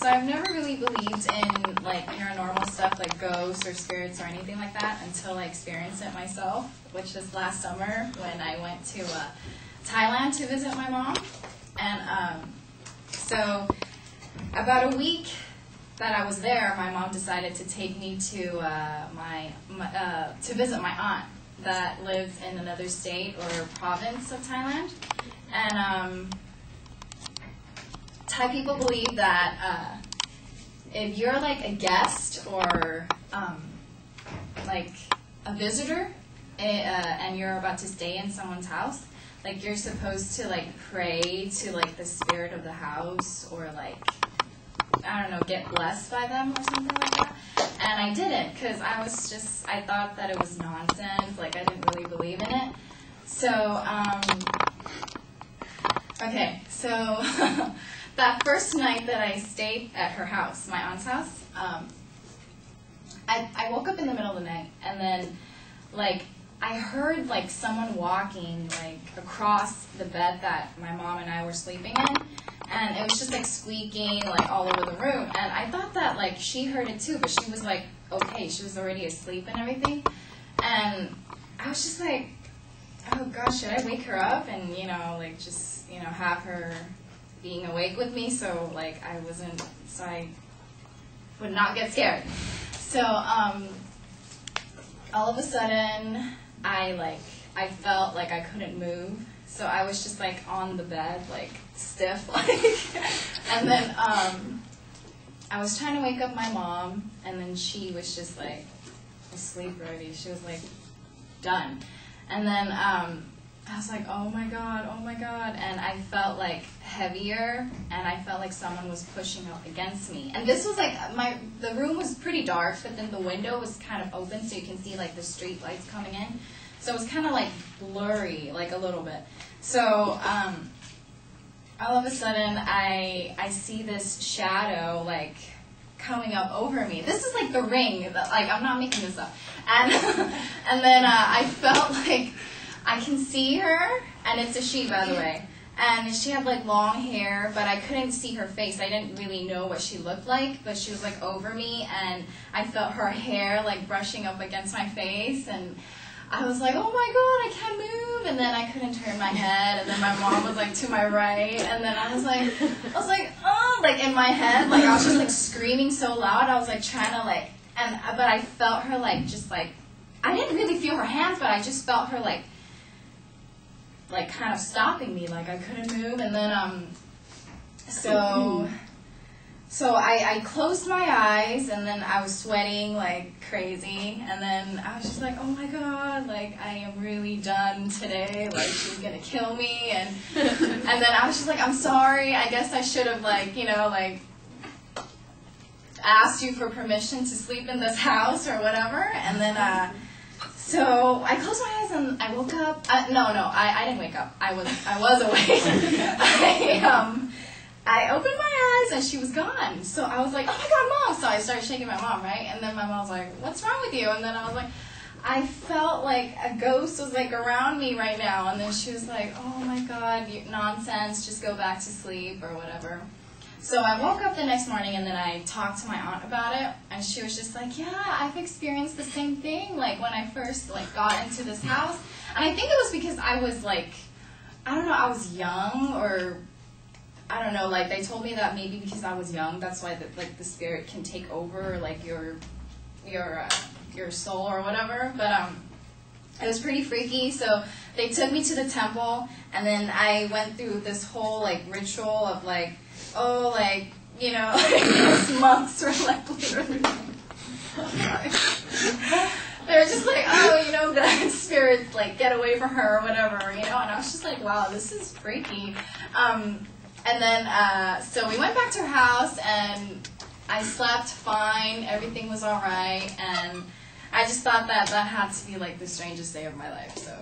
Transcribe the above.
So I've never really believed in like paranormal stuff like ghosts or spirits or anything like that until I experienced it myself, which was last summer when I went to Thailand to visit my mom. And so about a week that I was there, my mom decided to take me to to visit my aunt that lives in another state or province of Thailand. And Thai people believe that if you're like a guest or like a visitor and you're about to stay in someone's house, like you're supposed to like pray to like the spirit of the house or like, I don't know, get blessed by them or something like that. And I didn't, because I thought that it was nonsense, like I didn't really believe in it. So, okay, so that first night that I stayed at her house, my aunt's house, I woke up in the middle of the night, and then, like, I heard, like, someone walking, like, across the bed that my mom and I were sleeping in, and it was just, like, squeaking, like, all over the room, and I thought that, like, she heard it too, but she was, like, okay, she was already asleep and everything, and I was just, like, oh, gosh, should I wake her up and, you know, like, just, you know, have her being awake with me, so, like, I would not get scared. So, all of a sudden, I felt like I couldn't move, so I was just, like, on the bed, like, stiff, like, and then, I was trying to wake up my mom, and then she was just, like, asleep already. She was, like, done. And then, I was like, oh my god, and I felt, like, heavier, and I felt like someone was pushing up against me. And this was, like, the room was pretty dark, but then the window was kind of open, so you can see, like, the street lights coming in. So it was kind of, like, blurry, like, a little bit. So, all of a sudden, I see this shadow, like, coming up over me. This is, like, the ring, like, I'm not making this up. And, and then I felt like I can see her, and it's a she, by the way. And she had, like, long hair, but I couldn't see her face. I didn't really know what she looked like, but she was, like, over me, and I felt her hair, like, brushing up against my face, and I was like, oh my god, I can't move, and then I couldn't turn my head, and then my mom was, like, to my right, and then I was like, oh, like, in my head, like, I was just, like, screaming so loud, I was, like, trying to, like, but I felt her, like, just, like, I didn't really feel her hands, but I just felt her, like, kind of stopping me, like, I couldn't move, and then, so I closed my eyes, and then I was sweating like crazy, and then I was just like, oh my god, like, I am really done today, like, she's gonna kill me, and then I was just like, I'm sorry, I guess I should have, like, you know, like, asked you for permission to sleep in this house or whatever, and then, so I closed my eyes and I woke up. No, I didn't wake up. I was awake. I opened my eyes and she was gone. So I was like, oh my god, Mom. So I started shaking my mom, right? And then my mom was like, what's wrong with you? And then I was like, I felt like a ghost was like around me right now. And then she was like, oh my god, nonsense. Just go back to sleep or whatever. So I woke up the next morning and then I talked to my aunt about it, and she was just like, yeah, I've experienced the same thing, like, when I first, like, got into this house. And I think it was because I was, like, I don't know, I was young, or, I don't know, like, they told me that maybe because I was young, that's why, the spirit can take over, like, your soul or whatever, but, it was pretty freaky. So they took me to the temple, and then I went through this whole, like, ritual of, like, oh, like, you know, those monks were, like, literally, they were just like, oh, you know, the spirits, like, get away from her or whatever, you know, and I was just like, wow, this is freaky. And then, so we went back to her house, and I slept fine, everything was all right, and I just thought that had to be, like, the strangest day of my life, so.